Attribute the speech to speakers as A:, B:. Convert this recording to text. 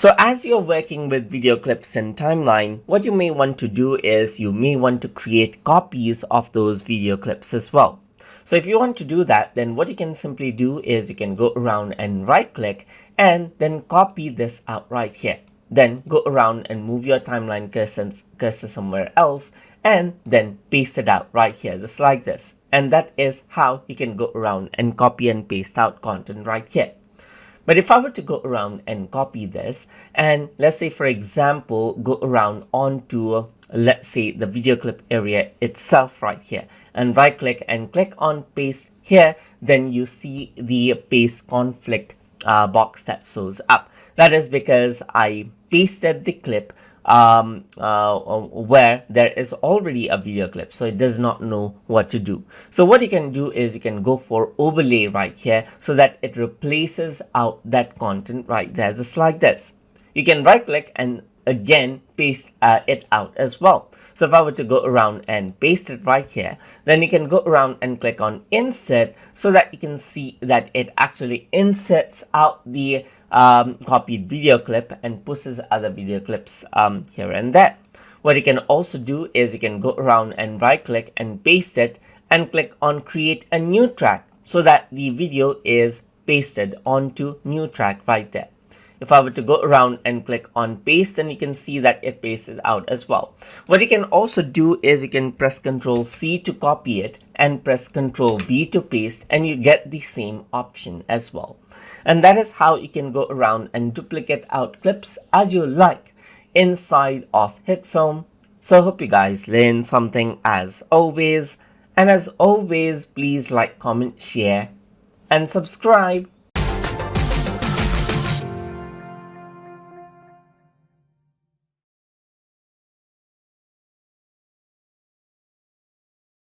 A: So as you're working with video clips and timeline, what you may want to do is you may want to create copies of those video clips as well. So if you want to do that, then what you can simply do is you can go around and right click and then copy this out right here. Then go around and move your timeline cursor somewhere else and then paste it out right here, just like this. And that is how you can go around and copy and paste out content right here. But if I were to go around and copy this, and let's say, for example, go around onto, let's say, the video clip area itself right here, and right click and click on paste here, then you see the paste conflict box that shows up. That is because I pasted the clip where there is already a video clip, so it does not know what to do. So what you can do is you can go for overlay right here so that it replaces out that content right there, just like this. You can right click and again paste it out as well. So if I were to go around and paste it right here, then you can go around and click on insert so that you can see that it actually inserts out the copied video clip and pushes other video clips here and there. What you can also do is you can go around and right click and paste it and click on create a new track so that the video is pasted onto new track right there. If I were to go around and click on paste, then you can see that it pastes out as well. What you can also do is you can press Ctrl C to copy it and press Ctrl V to paste, and you get the same option as well. And that is how you can go around and duplicate out clips as you like inside of HitFilm. So I hope you guys learned something as always. And as always, please like, comment, share, and subscribe.